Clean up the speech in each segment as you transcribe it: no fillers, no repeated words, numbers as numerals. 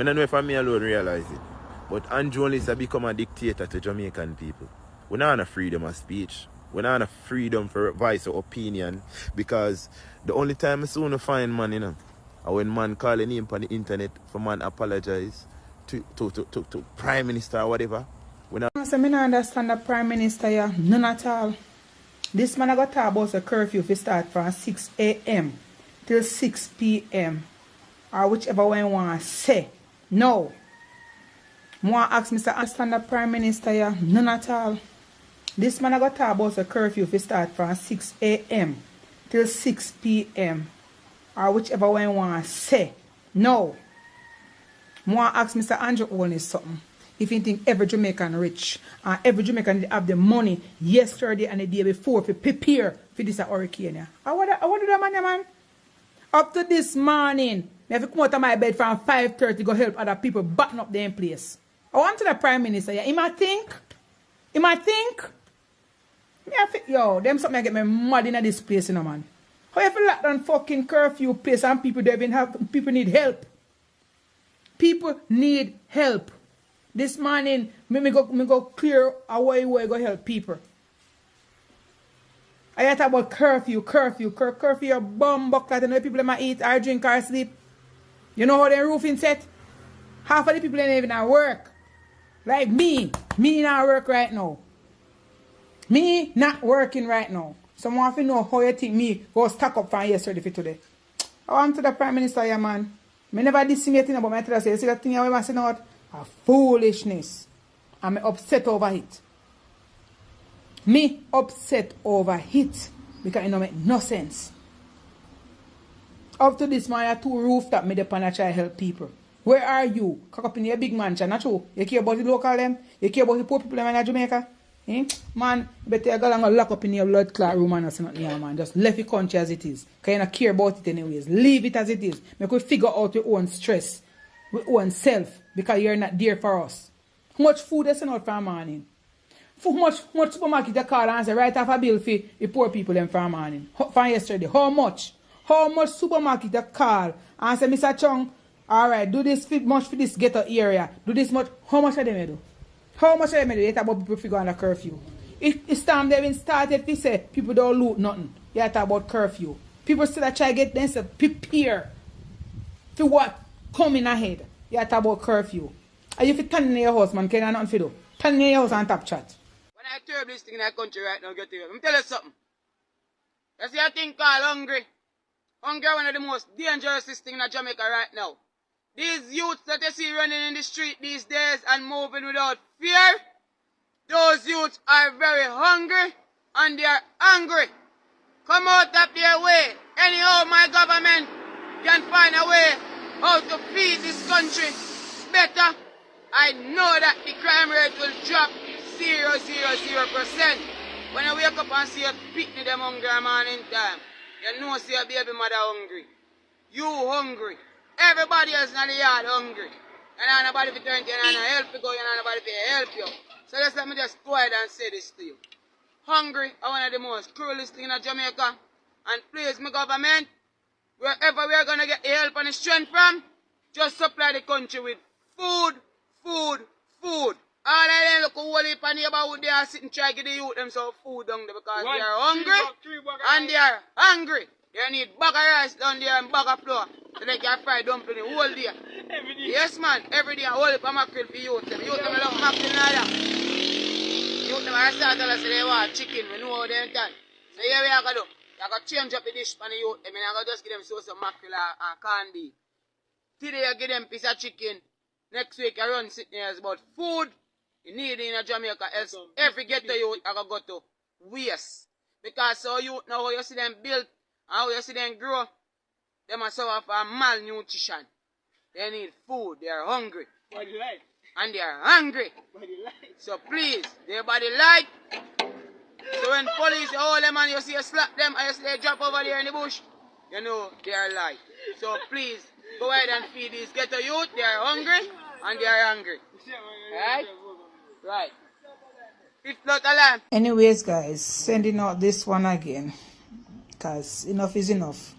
I don't know if me alone realize it. But Andrew only has become a dictator to Jamaican people. We're not on a freedom of speech. We're not on a freedom for voice or opinion. Because the only time I soon find man, you know, or when man calling him on the internet for man apologize to Prime Minister or whatever. When I don't understand the Prime Minister, yeah. None at all. This man I got talk about the curfew if you start from 6 a.m. till 6 p.m. or whichever one you want to say. No. I want to ask Mr. Understand the Prime Minister, yeah. None at all. This man I got talk about the curfew if you start from 6 a.m. till 6 p.m. or whichever one you want to say. No. I want to ask Mr. Andrew Holness something. If you think every Jamaican rich and every Jamaican have the money yesterday and the day before to prepare for this hurricane. Yeah. I want to do that, man. Up to this morning, I have to come out of my bed from 5:30 to go help other people button up their place. I want to the Prime Minister. Yeah. He might think. Yo, them something get me mad in this place, you know, man. How you feel lock down fucking curfew place and people don't even have, people need help. People need help. This morning, me go clear away where I go help people. I talk about curfew, a bomb bucket, and the people that might eat or drink or sleep. You know how the roofing set? Half of the people ain't even at work. Like me not work right now. Me not working right now. Someone want to know how you think me go stack up from yesterday for today. I want to the Prime Minister, yeah, man. Me never did see anything about my tell you see that thing I was saying out? A foolishness. I'm upset over it. Me upset over it. Because it don't make no sense. Up to this man, I have 2 rooftop me depend on try to help people. Where are you? Cock up in your big mansion, not true? You care about the local them? You care about the poor people in Jamaica? Eh? Man, better go and lock up in your blood clot room and nothing here, man. Just left the country as it is. Because you don't care about it anyways. Leave it as it is. Make we figure out your own stress. Your own self. Because you're not there for us. How much food they send out from morning? How much supermarket they call and say right off a bill for the poor people them from morning? From yesterday. How much? How much supermarket they call and say, Mr. Chung, alright, do this much for this ghetto area. Do this much. How much are they do? How much are they do? You talk about people figure on the curfew. It's time they've been started to say people don't loot nothing. You talk about curfew. People still try to get themselves prepare for what coming ahead. You talk about curfew. Are you fit turning in your house, man? Can you nothing to do? Turning in your house and top chat. When I turn this thing in that country right now, get to you. Let me tell you something. You see a thing called hungry. Hungry is one of the most dangerous things in Jamaica right now. These youths that you see running in the street these days and moving without fear, those youths are very hungry and they are angry. Come out of their way. Anyhow, my government can find a way how to feed this country better. I know that the crime rate will drop 0.000%. When you wake up and see a picnic them hungry morning time, you know see a baby mother hungry. You hungry. Everybody else in the yard hungry. And nobody to turn to you and help you go, and nobody to help you. So just let me just go ahead and say this to you. Hungry are one of the most cruelest things in Jamaica. And please, my government, wherever we are going to get the help and the strength from, just supply the country with food. All I look whole heap of neighborhood, they are sitting trying to get the youth them some food down there because they are hungry and they are hungry. They need bag of rice down there and bag of flour so they can fry dumpling the whole day. Every day? Yes, man. Every day. A whole heap of mackerel for youth them. Youth them love mackerel and all that. Youth them are start to say they want chicken. We know how they done. So here we are going to do. You got to change up the dish for the youth them. And I got to just give them some mackerel and corned beef. Today I give them a piece of chicken. Next week I run sitting here about food. You need it in Jamaica, else every ghetto youth I go to waste. Because so youth now how you see them build and how you see them grow, they must suffer from malnutrition. They need food, they are hungry. Body light. And they are hungry. Body light. So please, their body light. So when police hold them and you see you slap them and you see they drop over there in the bush, you know they are light. So please, go ahead and feed these ghetto youth, they are hungry and they are hungry. Alright? Right. If not alarm. Anyways, guys, sending out this one again. Because enough is enough.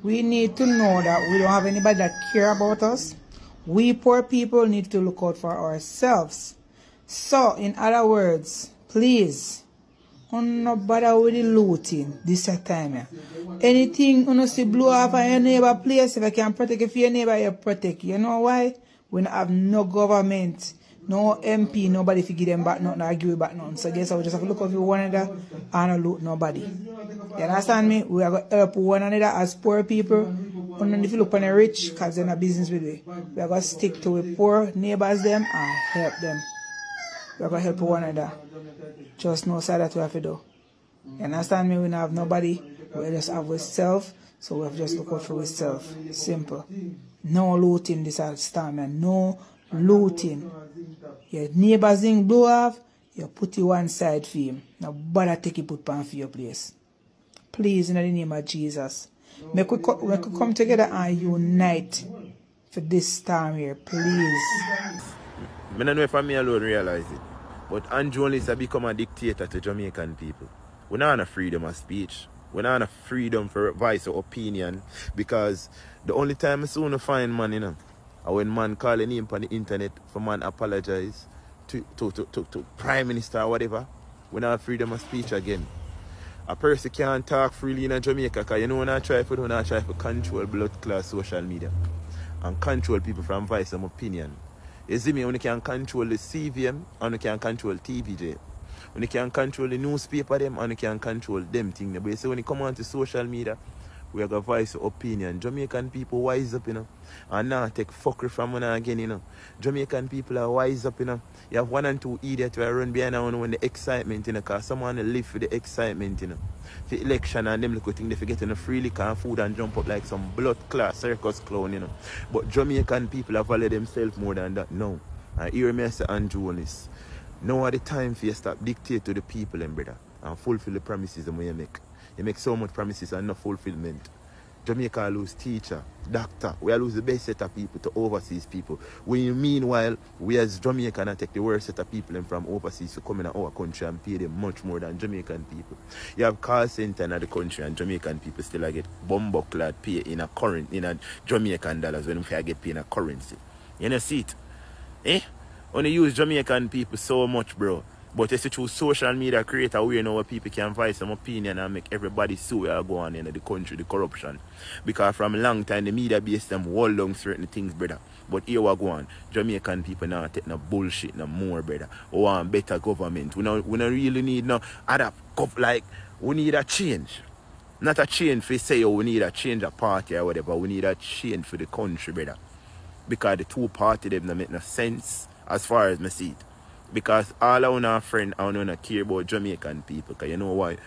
We need to know that we don't have anybody that care about us. We poor people need to look out for ourselves. So, in other words, please, no bother with the looting this time. Yeah. Anything you see blow off of your neighbor place, if I can protect it for your neighbor, you protect. You know why? We don't have no government, no MP, nobody to give them back nothing or give back nothing. So guess what? We just have to look over one another and not loot nobody. You understand me? We are going to help one another as poor people. And if you look on the rich, because they're not business with we are going to stick to the poor neighbors them and help them. We are going to help one another. Just know so that we have to do. You understand me? We don't have nobody. We just have ourselves. So we have to just look out for ourselves. Simple. No looting this time, man. No looting. Your neighbors thing blow off, you put it one side for him. Now bother take it put pan for your place. Please, in the name of Jesus. Make we come together and unite for this time here, please. I don't know if me alone realize it, but Andrew Holness has become a dictator to Jamaican people. We're not on a freedom of speech. We're not on a freedom for voice or opinion, because the only time I soon find man, you know, and when man calling him on the internet for man apologize to Prime Minister or whatever, we don't have freedom of speech again. A person can't talk freely in Jamaica because you know when I try to control blood class social media and control people from voice and opinion. You see me, when you can control the CVM and you can control TVJ. When you can control the newspaper them and you can control them things. But you see when you come on to social media, we have a voice of opinion. Jamaican people wise up, you know. And now take fuckery from one again, you know. Jamaican people are wise up, you know. You have one and two idiots who run behind one when the excitement, you know, because someone live for the excitement, you know. For election and them little thing, they forget in the free liquor and food and jump up like some blood class circus clown, you know. But Jamaican people have valued themselves more than that. No. I hear me say Andrew Holness. Now are the time for you stop dictate to the people, brother, and fulfill the promises that you make. You make so much promises and no fulfillment. Jamaica lose teacher, doctor. We lose the best set of people to overseas people. Meanwhile, we as Jamaican take the worst set of people from overseas to come in our country and pay them much more than Jamaican people. You have call center in the country and Jamaican people still get bumbucklad pay in a Jamaican dollars when we get paid in a currency. You know see it? Eh? Only use Jamaican people so much, bro. But it's through social media create a way now where people can voice some opinion and make everybody see where go on in the country, the corruption. Because from a long time the media base them hold down certain things, brother. But here we go on. Jamaican people now take no bullshit no more, brother. We want better government. We don't really need no other like we need a change. Not a change for say we need a change of party or whatever. We need a change for the country, brother. Because the two parties them don't make no sense as far as me see it. Because all our friends don't care about Jamaican people. Because you know why?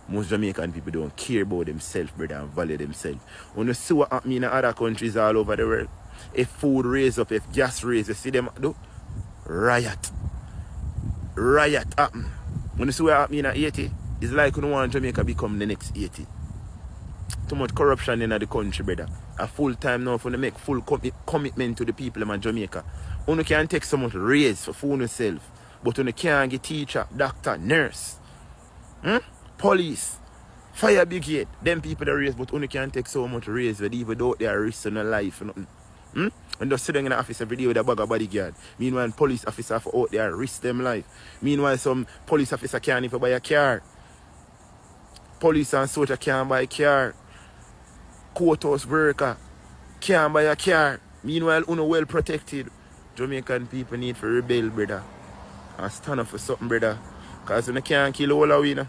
Most Jamaican people don't care about themselves, brother, and value themselves. When you see what happens in other countries all over the world, if food raise up, if gas raise, you see them do riot. Riot happen. When you see what happens in Haiti, it's like you don't want Jamaica become the next Haiti. Too much corruption in the country, brother. A full time now for to make full commitment to the people in Jamaica. You can take so much raise for food yourself, but you can't get teacher, doctor, nurse, police, fire brigade. Them people that raise, but you can't take so much raise that even though they are risking their life or nothing. And just sitting in the office every day with a bag of bodyguard. Meanwhile, police officer for out there risk them life. Meanwhile, some police officer can't even buy a car. Police and soldier can't buy a car. Courthouse worker can't buy a car. Meanwhile, well protected. Jamaican people need to rebel, brother. And stand up for something, brother. Because we can't kill all of we, and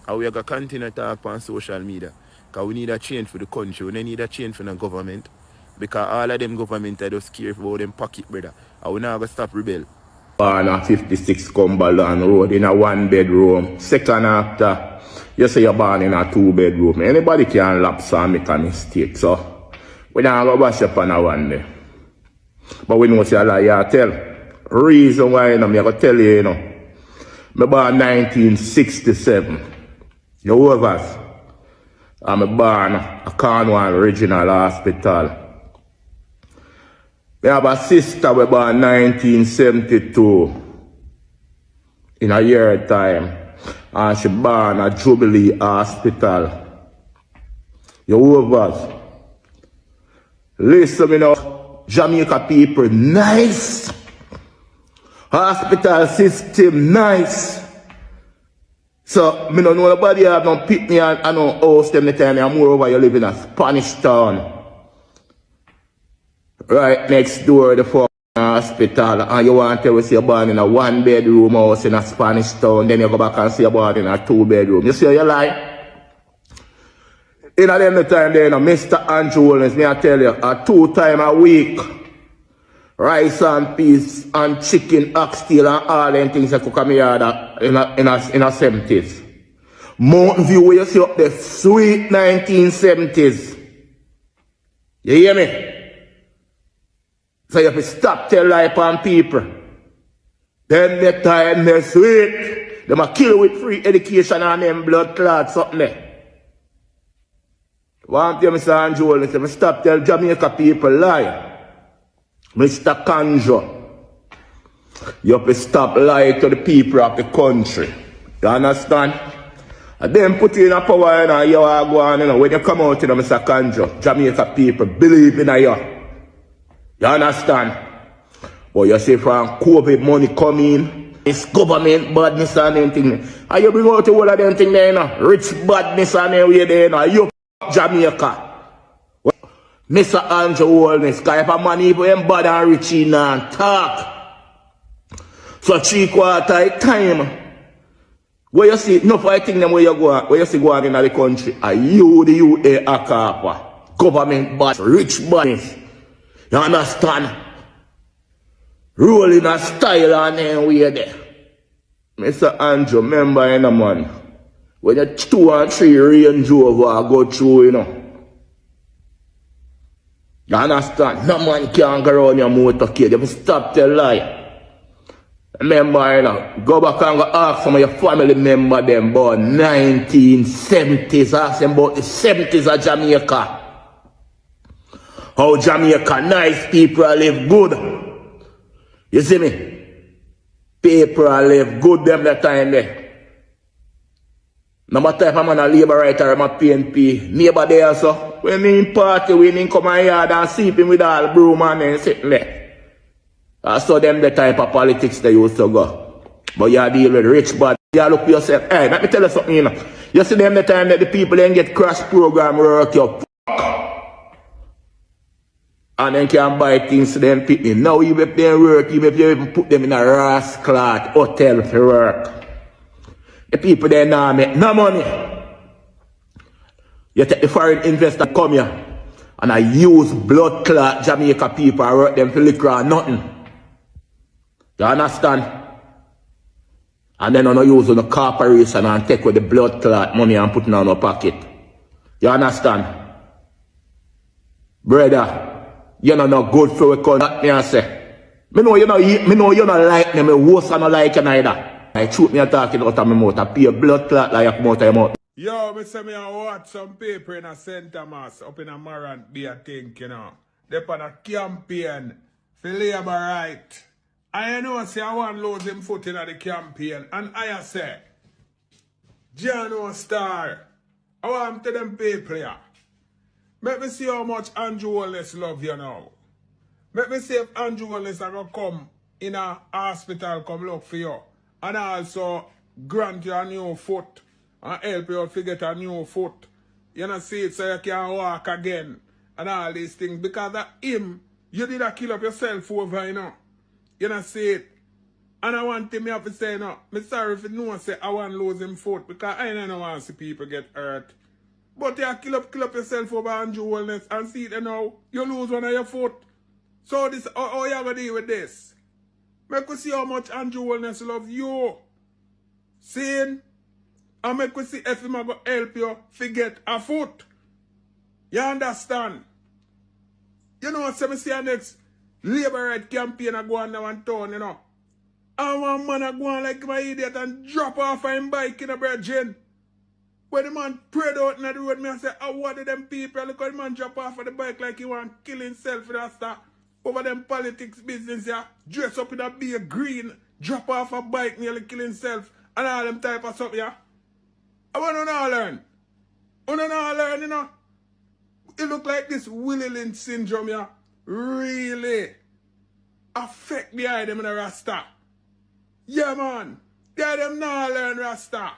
we are going to continue to talk on social media. Because we need a change for the country. We need a change for the government. Because all of them government are just care about them pocket, brother. And we not going to stop rebel. Born at 56 Cumberland Road in a 1-bedroom. Second after, you say you're born in a 2-bedroom. Anybody can lapse and make a mistake. So, we don't go bash up on a one day. But we know say a lie you tell. Reason why I'm going to tell you, you know. I born 1967. You overs. I'm born at Cornwall Regional Hospital. I have a sister we born 1972. In a year time. And she born at Jubilee Hospital. You overs. Listen me now. Jamaica people, nice. Hospital system, nice. So, me don't know nobody have no pick me and I don't host them the time I'm more over you live in a Spanish town. Right next door the fucking hospital, and you want to see your born in a 1-bedroom house in a Spanish town, then you go back and see your born in a 2-bedroom. You see how you lie? In a them the time there, Mr. Andrew Holness, me I tell you, 2 times a week, rice and peas and chicken, oxtail and all them things that cook a me yard in a 70s. Mountain View where you see up the sweet 1970s. You hear me? So you have to stop tell lie upon people. Then the time they sweet. They might kill with free education and them blood clots something there. One thing Mr. Andrew Holness, if I stop tell Jamaica people lie. Mr. Conjure. You have to stop lying to the people of the country. You understand? And then put in a power and you are going, when you come out, Mr. Conjure, Jamaica people believe in you. You understand? But you see from COVID money coming, it's government badness and anything. And you bring out all of them things there, rich badness and everywhere there, you Jamaica. Well, Mr. Andrew Holness, because if a man even bad and rich in and talk. So 3/4 time, where you see, no fighting them where you go, where you see going in the country, and you, the UA Akapa, government bad, rich badness. You understand? Rolling a style and then we there. Mr. Andrew, remember, man, when you 2 and 3 Range Rover go through, You understand? No man can go around your motorcade. You stop the lie. Remember, go back and go ask some of your family members them about 1970s. Ask them about the 70s of Jamaica. How Jamaica nice people live good. You see me? People live good them that time there. No matter if I'm on a labor writer or I'm a PNP, neighbor there so. When in party, when in come my yard and sleeping with all broom and then sitting there. I saw them the type of politics they used to go. But you deal with rich bad. You look for yourself. Hey, let me tell you something, You see them the time that the people then get crash program work you. And then can buy things to them people. Now even if they work, even if you even put them in a rascal hotel for work. The people there now make no money. You take the foreign investor come here and I use blood clot Jamaica people and work them for liquor or nothing. You understand? And then I don't use the corporation and take with the blood clot money and put it in our pocket. You understand? Brother. You're not good for a country, me I say. Me know you not like me worse than I like you neither. I shoot me a talking out of my mouth, I pay a blood clot like you come out of your mouth. Yo, me say me I watch some paper in a St. Thomas up in a Marant be a thing, They on a campaign for labor right. I know say I want lose him foot in the campaign. And I say, Jano Star, I want to them people here. Let me see how much Andrew Holness love you now. Let me see if Andrew Holness are going to come in a hospital, come look for you. And also grant you a new foot. And help you to get a new foot. You know, see it so you can walk again. And all these things. Because of him, you did a kill up yourself over, You know, see it. And I want him to say, I'm sorry if you know say I want to lose him foot. Because I don't want to see people get hurt. But you kill up yourself over Andrew Holness and see it now. You lose one of your foot. So this, how you going to deal with this? Make we see how much Andrew Holness loves you. Seeing? And make we see if him going to help you forget a foot. You understand? You know what, me see our next labor right campaign I go on now in town, And one man I go on like my idiot and drop off him bike in a virgin. When the man prayed out in the road, me I say, oh, what do them people? Look how the man drop off of the bike like he want to kill himself with that stuff. Over them politics business, yeah. Dress up in a big green, drop off a bike, nearly kill himself, and all them type of stuff, yeah. I want to know learn. I want to know learn, It look like this Willie Lynch syndrome, yeah. really affect the eye them in the Rasta. Yeah, man. They them not learn Rasta.